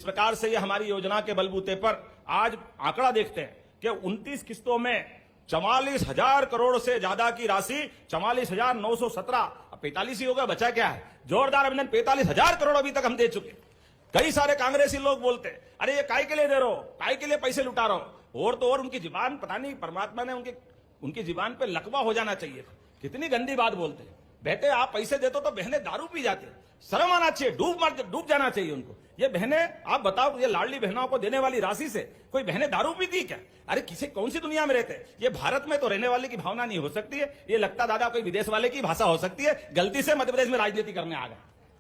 इस प्रकार से ये हमारी योजना के बलबूते पर आज आंकड़ा देखते हैं कि 29 किस्तों में 44,000 करोड़ से ज्यादा की राशि 44,917, 45 ही होगा, बचा क्या है? जोरदार अभिनंदन, 45,000 करोड़ अभी तक हम दे चुके। कई सारे कांग्रेसी लोग बोलते हैं, अरे ये काय के लिए दे रहे हो, काय के लिए पैसे लुटा रहे हो। और तो और उनकी जुबान, पता नहीं परमात्मा ने उनकी जुबान पे लकवा हो जाना चाहिए था। कितनी गंदी बात बोलते हैं। बेटे आप पैसे देते तो बहनें दारू पी जाते, शर्म आना चाहिए, डूब जाना चाहिए उनको। ये बहनें, आप बताओ, ये लाडली बहनों को देने वाली राशि से कोई बहनें दारू पीती क्या? अरे किसी कौन सी दुनिया में रहते हैं? ये भारत में तो रहने वाले की भावना नहीं हो सकती है, ये लगता दादा कोई विदेश वाले की भाषा हो सकती है। गलती से मध्य प्रदेश में राजनीति करने आ गए,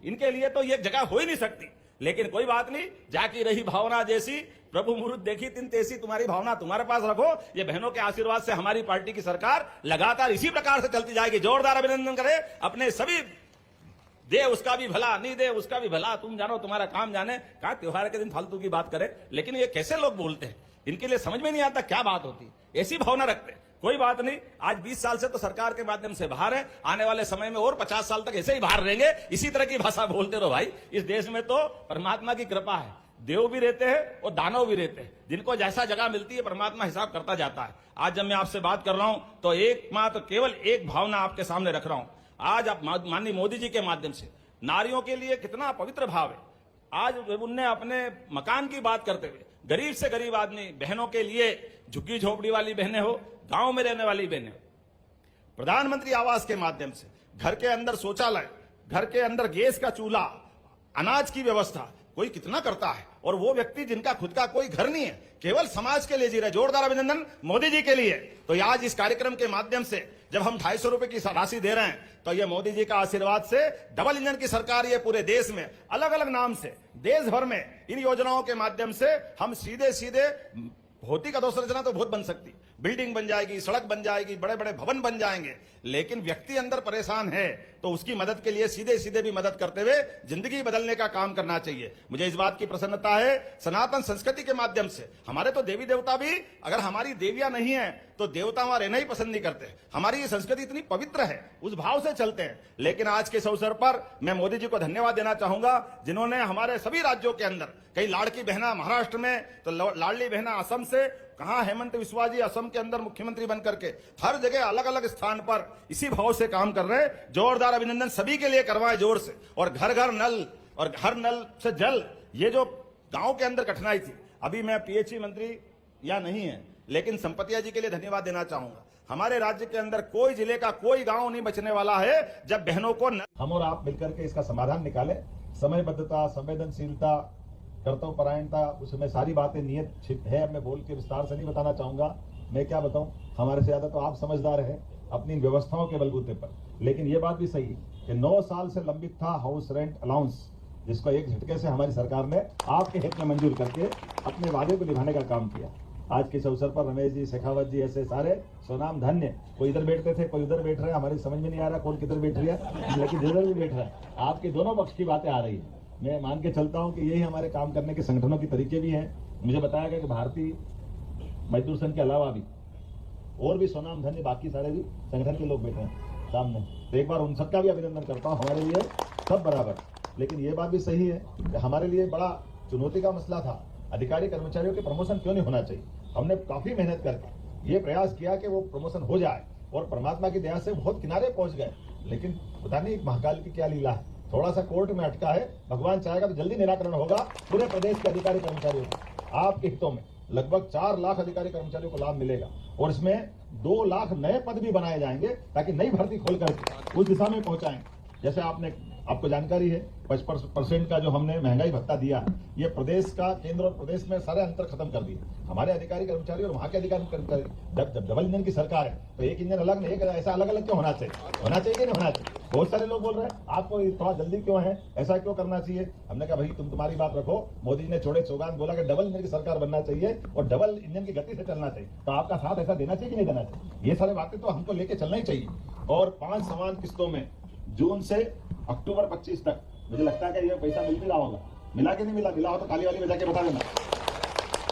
इनके लिए तो ये जगह हो ही नहीं सकती। लेकिन कोई बात नहीं, जाकी रही भावना जैसी, प्रभु मुहूर्त देखी तिन तेसी, तुम्हारी भावना तुम्हारे पास रखो। ये बहनों के आशीर्वाद से हमारी पार्टी की सरकार लगातार इसी प्रकार से चलती जाएगी। जोरदार अभिनंदन करें अपने सभी, दे उसका भी भला, नहीं दे उसका भी भला, तुम जानो तुम्हारा काम जाने। कहा त्योहार के दिन फालतू की बात करे, लेकिन ये कैसे लोग बोलते हैं, इनके लिए समझ में नहीं आता क्या बात होती, ऐसी भावना रखते हैं। कोई बात नहीं, आज 20 साल से तो सरकार के माध्यम से बाहर है, आने वाले समय में और 50 साल तक ऐसे ही बाहर रहेंगे, इसी तरह की भाषा बोलते रहो भाई। इस देश में तो परमात्मा की कृपा है, देव भी रहते हैं और दानव भी रहते हैं, जिनको जैसा जगह मिलती है परमात्मा हिसाब करता जाता है। आज जब मैं आपसे बात कर रहा हूं तो एकमात्र केवल एक भावना आपके सामने रख रहा हूं। आज आप माननीय मोदी जी के माध्यम से नारियों के लिए कितना पवित्र भाव है। आज उनने अपने मकान की बात करते हुए गरीब से गरीब आदमी बहनों के लिए, झुग्गी झोपड़ी वाली बहनें हो, गांव में रहने वाली बहनें हो, प्रधानमंत्री आवास के माध्यम से घर के अंदर शौचालय, घर के अंदर गैस का चूल्हा, अनाज की व्यवस्था, कोई कितना करता है। और वो व्यक्ति जिनका खुद का कोई घर नहीं है, केवल समाज के लिए जी रहे। जोरदार अभिनंदन मोदी जी के लिए। तो आज इस कार्यक्रम के माध्यम से जब हम 250 रुपए की राशि दे रहे हैं, तो ये मोदी जी का आशीर्वाद से डबल इंजन की सरकार ये पूरे देश में अलग अलग नाम से देश भर में इन योजनाओं के माध्यम से हम सीधे सीधे भौतिक अधोसंरचना तो बहुत बन सकती, बिल्डिंग बन जाएगी, सड़क बन जाएगी, बड़े बड़े भवन बन जाएंगे, लेकिन व्यक्ति अंदर परेशान है तो उसकी मदद के लिए सीधे सीधे भी मदद करते हुए जिंदगी बदलने का काम करना चाहिए। मुझे इस बात की प्रसन्नता है, सनातन संस्कृति के माध्यम से हमारे तो देवी देवता भी, अगर हमारी देवियां नहीं है तो देवता वहां रहना ही पसंद नहीं करते। हमारी ये संस्कृति इतनी पवित्र है, उस भाव से चलते हैं। लेकिन आज के इस अवसर पर मैं मोदी जी को धन्यवाद देना चाहूंगा, जिन्होंने हमारे सभी राज्यों के अंदर, कई लाड़की बहना महाराष्ट्र में, तो लाडली बहना असम से, कहां हेमंत बिस्वा जी असम के अंदर मुख्यमंत्री बनकर के हर जगह अलग अलग स्थान पर इसी भाव से काम कर रहे हैं। जोरदार अभिनंदन सभी के लिए करवाएं जोर से। और घर घर नल और हर नल से जल, ये जो गांव के अंदर कठिनाई थी, अभी मैं पीएचई मंत्री या नहीं है, लेकिन संपतिया जी के लिए धन्यवाद देना चाहूंगा। हमारे राज्य के अंदर कोई जिले का कोई गांव नहीं बचने वाला है जब बहनों को हम और आप मिलकर के इसका समाधान निकालें। समयबद्धता, संवेदनशीलता, कर्तव्य परायणता, उसमें सारी बातें नियत है। मैं बोल के विस्तार से नहीं बताना चाहूंगा, मैं क्या बताऊं, हमारे से ज्यादा तो आप समझदार हैं अपनी व्यवस्थाओं के बलबूते पर। लेकिन ये बात भी सही कि 9 साल से लंबित था हाउस रेंट अलाउंस, जिसको एक झटके से हमारी सरकार ने आपके हित में मंजूर करके अपने वादे को निभाने का काम किया। आज के इस अवसर पर रमेश जी, शेखावत जी, ऐसे सारे स्वनाम धन्य, कोई इधर बैठते थे, कोई उधर बैठ रहे हैं, हमारी समझ में नहीं आ रहा कौन किधर बैठ रही है, लेकिन जिधर भी बैठ रहा है, आपके दोनों पक्ष की बातें आ रही है। मैं मान के चलता हूं कि यही हमारे काम करने के संगठनों के तरीके भी हैं। मुझे बताया गया कि भारतीय मजदूर संघ के अलावा भी और भी स्वनाम धन्य बाकी सारे भी संगठन के लोग बैठे हैं सामने, तो एक बार उन सबका भी अभिनंदन करता हूं। हमारे लिए सब बराबर। लेकिन ये बात भी सही है कि हमारे लिए बड़ा चुनौती का मसला था, अधिकारी कर्मचारियों के प्रमोशन क्यों नहीं होना चाहिए। हमने काफी मेहनत करके ये प्रयास किया कि वो प्रमोशन हो जाए, और परमात्मा की दया से बहुत किनारे पहुंच गए। लेकिन पता नहीं महाकाल की क्या लीला है, थोड़ा सा कोर्ट में अटका है। भगवान चाहेगा तो जल्दी निराकरण होगा पूरे प्रदेश के अधिकारी कर्मचारियों का। आपके हितों में लगभग 4 लाख अधिकारी कर्मचारियों को लाभ मिलेगा, और इसमें 2 लाख नए पद भी बनाए जाएंगे ताकि नई भर्ती खोल करके उस दिशा में पहुंचाएं। जैसे आपको जानकारी है 55% का जो हमने महंगाई भत्ता दिया, ये प्रदेश का, केंद्र और प्रदेश में सारे अंतर खत्म कर दिए। हमारे अधिकारी कर्मचारी और वहां के अधिकारी कर्मचारी, जब डबल इंजन की सरकार है तो एक इंजन अलग नहीं, ऐसा अलग अलग क्यों होना चाहिए? होना चाहिए कि नहीं होना चाहिए? बहुत सारे लोग बोल रहे हैं आपको थोड़ा जल्दी क्यों है, ऐसा क्यों करना चाहिए। हमने कहा भाई तुम्हारी बात रखो, मोदी जी ने छोड़े सौगात बोला कि डबल इंजन की सरकार बनना चाहिए और डबल इंजन की गति से चलना चाहिए, तो आपका साथ ऐसा देना चाहिए कि नहीं देना चाहिए? ये सारे बातें तो हमको लेके चलना ही चाहिए। और 5 समान किस्तों में जून से अक्टूबर 25 तक मुझे लगता है कि ये पैसा मिल भी रहा होगा। मिला कि नहीं मिला? मिला हो तो काली वाली बजा के बता देना।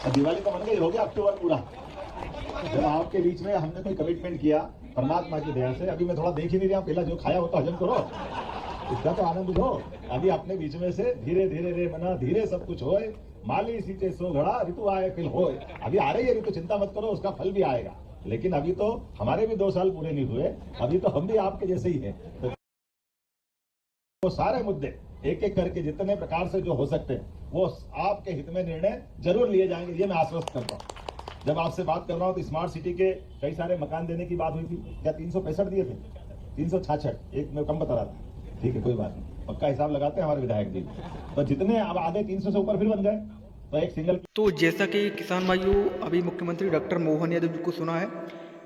दिवाली तो मन गई होगी अक्टूबर पूरा। जब आपके बीच में हमने कोई कमिटमेंट किया परमात्मा की दया से, अभी मैं थोड़ा देख ही नहीं रहा, पहला जो खाया वो तो हजम करो। इसका तो आनंद लो। अभी अपने बीच में से धीरे धीरे रे मना धीरे सब कुछ होए, माली सींचे सो घड़ा ऋतु आए फिल होए। अभी आ रही है ऋतु, चिंता मत करो, उसका फल भी आएगा। लेकिन अभी तो हमारे भी 2 साल पूरे नहीं हुए, अभी तो हम भी आपके जैसे ही हैं। तो सारे मुद्दे एक एक करके जितने प्रकार से जो हो सकते हैं वो आपके हित में निर्णय जरूर लिए जाएंगे, ये मैं आश्वस्त करता हूँ। जब आपसे बात कर रहा हूँ तो स्मार्ट सिटी के कई सारे मकान देने की बात हुई थी, क्या 365 दिए थे? 366, एक मैं कम बता रहा था। ठीक है, कोई बात नहीं, पक्का हिसाब लगाते हैं हमारे विधायक जी। तो जितने अब आधे 300 से ऊपर फिर बन गए, तो एक सिंगल। तो जैसा कि किसान भाइयों, अभी मुख्यमंत्री डॉक्टर मोहन यादव जी को सुना है,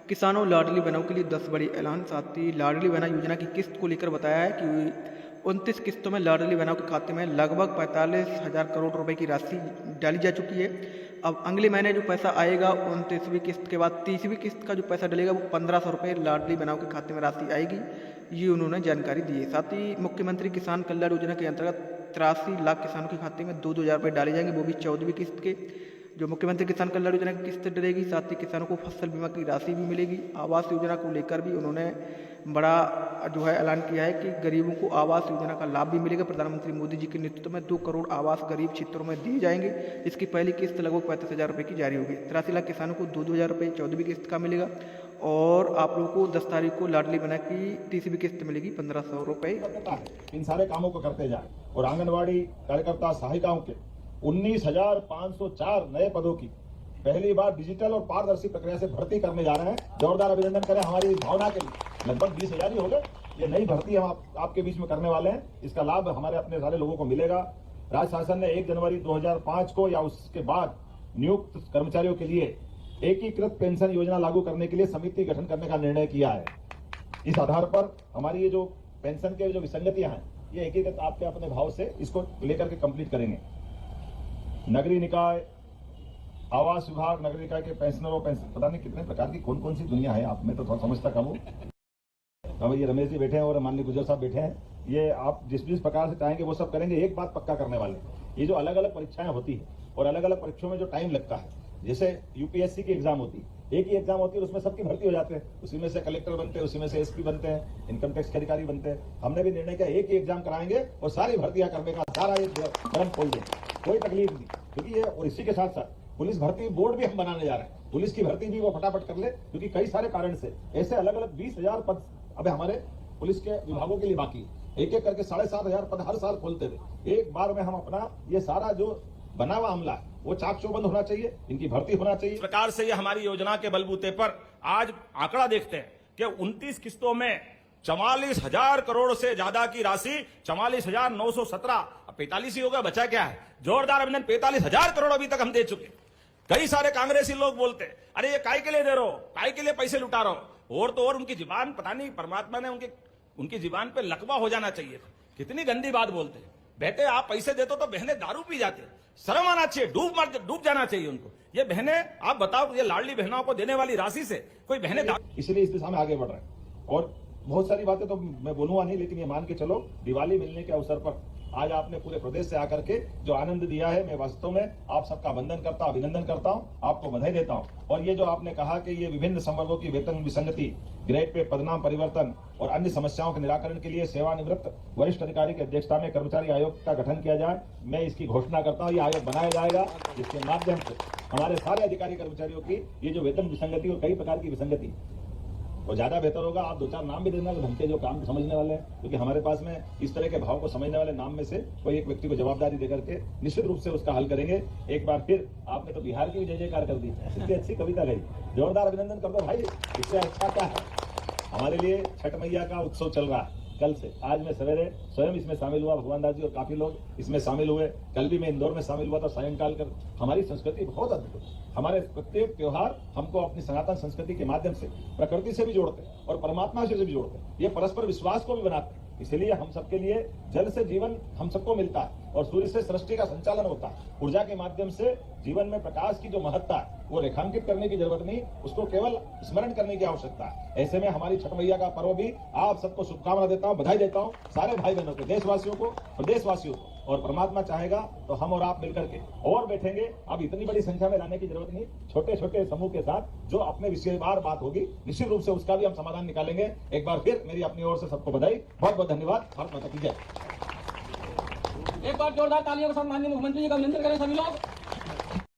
किसानों लाडली बहनों के लिए 10 बड़ी ऐलान। साथ ही लाडली बहना योजना की किस्त को लेकर बताया है कि 29 किस्तों में लाडली बहनों के खाते में लगभग 45,000 करोड़ रुपए की राशि डाली जा चुकी है। अब अगले महीने जो पैसा आएगा 29वीं किस्त के बाद 30वीं किस्त का जो पैसा डलेगा वो 1500 रुपये लाडली बहनों के खाते में राशि आएगी, ये उन्होंने जानकारी दी है। साथ ही मुख्यमंत्री किसान कल्याण योजना के अंतर्गत 83 लाख किसानों के खाते में 2-2 हज़ार रुपये डाले जाएंगे, वो भी 14वीं किस्त के। जो मुख्यमंत्री किसान कल्याण योजना की किस्त डलेगी, साथ ही किसानों को फसल बीमा की राशि भी मिलेगी। आवास योजना को लेकर भी उन्होंने बड़ा जो है ऐलान किया है कि गरीबों को आवास योजना का लाभ भी मिलेगा। प्रधानमंत्री मोदी जी के नेतृत्व में 2 करोड़ आवास गरीब क्षेत्रों में दिए जाएंगे। इसकी पहली किस्त लगभग 35,000 रुपये की जारी होगी। 83 लाख किसानों को 2-2 हज़ार रुपये 14वीं किस्त का मिलेगा और आप लोगों को 10 तारीख को लाडली बहना की 30वीं किस्त मिलेगी 1500 रुपये। इन सारे कामों को करते जाए और आंगनबाड़ी कार्यकर्ता सहायिकाओं के 19,504 नए पदों की पहली बार डिजिटल और पारदर्शी प्रक्रिया से भर्ती करने जा रहे हैं। जोरदार अभिनंदन करें हमारी इस भावना के लिए। लगभग 20,000 ही हो गए। ये नई भर्ती हम आपके बीच में करने वाले हैं। इसका लाभ हमारे अपने सारे लोगों को मिलेगा। राज्य शासन ने 1 जनवरी 2005 को या उसके बाद नियुक्त कर्मचारियों के लिए एकीकृत पेंशन योजना लागू करने के लिए समिति गठन करने का निर्णय किया है। इस आधार पर हमारी ये जो पेंशन के जो विसंगतियां हैं, ये एकीकृत आपके अपने भाव से इसको लेकर के कंप्लीट करेंगे। नगरीय निकाय, आवास विभाग, नगरीय निकाय के पेंशनरों, पता नहीं कितने प्रकार की कौन कौन सी दुनिया है। आप में तो थोड़ा समझता कम हूँ। अब ये रमेश जी बैठे हैं और माननीय गुजर साहब बैठे हैं। ये आप जिस जिस प्रकार से चाहेंगे वो सब करेंगे। एक बात पक्का करने वाले, ये जो अलग अलग परीक्षाएं होती है और अलग अलग परीक्षाओं में जो टाइम लगता है, जैसे यूपीएससी की एग्जाम होती है, एक ही एग्जाम होती है, उसमें सबकी भर्ती हो जाते हैं। उसी में से कलेक्टर बनते हैं, उसी में से एसपी बनते हैं, इनकम टैक्स के अधिकारी बनते हैं। हमने भी निर्णय किया एक ही एग्जाम कराएंगे और सारी भर्तियां करने का सारा ये फॉर्म खोल देंगे, कोई तकलीफ नहीं। क्योंकि ये और इसी के साथ साथ पुलिस भर्ती बोर्ड भी हम बनाने जा रहे हैं। पुलिस की भर्ती भी वो फटाफट कर ले, क्योंकि कई सारे कारण से ऐसे अलग अलग 20,000 पद अब हमारे पुलिस के विभागों के लिए बाकी है। एक एक करके 7,500 पद हर साल खोलते थे। एक बार में हम अपना ये सारा जो बना हुआ अमला है वो चाक चौबंद होना चाहिए, इनकी भर्ती होना चाहिए। इस प्रकार से ये हमारी योजना के बलबूते पर आज आंकड़ा देखते हैं कि 29 किस्तों में 44,000 करोड़ से ज्यादा की राशि, 44,917, 45 ही होगा, बचा क्या है? जोरदार अभिनंदन। 45,000 करोड़ अभी तक हम दे चुके। कई सारे कांग्रेसी लोग बोलते हैं, अरे ये काय के लिए दे रहे हो, काय के लिए पैसे लुटा रहे हो। और तो और उनकी जुबान, पता नहीं परमात्मा ने उनकी जुबान पे लकवा हो जाना चाहिए। कितनी गंदी बात बोलते हैं। बेटे आप पैसे देते तो बहनें दारू पी जाते, शर्म आना चाहिए, डूब जाना चाहिए उनको। ये बहनें, आप बताओ, ये लाडली बहनों को देने वाली राशि से कोई बहनें, इसलिए इस दिशा में आगे बढ़ रहे हैं। और बहुत सारी बातें तो मैं बोलूंगा नहीं, लेकिन ये मान के चलो, दिवाली मिलने के अवसर पर आज आपने पूरे प्रदेश से आकर के जो आनंद दिया है, मैं वास्तव में आप सबका अभिनंदन करता हूं, आपको बधाई देता हूं। और ये जो आपने कहा कि ये विभिन्न संवर्गों की वेतन विसंगति, ग्रेड पे पदनाम परिवर्तन और अन्य समस्याओं के निराकरण के लिए सेवानिवृत्त वरिष्ठ अधिकारी की अध्यक्षता में कर्मचारी आयोग का गठन किया जाए, मैं इसकी घोषणा करता हूं। ये आयोग बनाया जाएगा जिसके माध्यम से हमारे सारे अधिकारी कर्मचारियों की ये जो वेतन विसंगति और कई प्रकार की विसंगति, वो ज्यादा बेहतर होगा। आप 2-4 नाम भी देना ढंग के जो काम समझने वाले हैं, क्योंकि हमारे पास में इस तरह के भाव को समझने वाले नाम में से कोई एक व्यक्ति को जवाबदारी देकर के निश्चित रूप से उसका हल करेंगे। एक बार फिर आपने तो बिहार की भी जय जयकार कर दी, इतनी अच्छी कविता गई, जोरदार अभिनंदन कर दो भाई। इससे अच्छा क्या है? हमारे लिए छठ मैया का उत्सव चल रहा है कल से। आज मैं सवेरे स्वयं इसमें शामिल हुआ, भगवान दास जी और काफी लोग इसमें शामिल हुए। कल भी मैं इंदौर में शामिल हुआ था सायंकाल कर। हमारी संस्कृति बहुत अद्भुत है। हमारे प्रत्येक त्योहार हमको अपनी सनातन संस्कृति के माध्यम से प्रकृति से भी जोड़ते हैं और परमात्मा से भी जोड़ते हैं। ये परस्पर विश्वास को भी बनाते हैं। इसलिए हम सबके लिए जल से जीवन हम सबको मिलता है और सूर्य से सृष्टि का संचालन होता है। ऊर्जा के माध्यम से जीवन में प्रकाश की जो महत्ता है वो रेखांकित करने की जरूरत नहीं, उसको केवल स्मरण करने की आवश्यकता है। ऐसे में हमारी छठ मैया का पर्व भी आप सबको शुभकामना देता हूँ, बधाई देता हूँ, सारे भाई बहनों को, देशवासियों को, प्रदेशवासियों को। और परमात्मा चाहेगा तो हम और आप मिलकर के और बैठेंगे। अब इतनी बड़ी संख्या में लाने की जरूरत नहीं, छोटे छोटे समूह के साथ जो अपने विषयवार बात होगी निश्चित रूप से उसका भी हम समाधान निकालेंगे। एक बार फिर मेरी अपनी ओर से सबको बधाई, बहुत बहुत धन्यवाद। भारत माता की जय। एक बार जोरदार तालियों के साथ माननीय मुख्यमंत्री जी का अभिनंदन करें सभी लोग।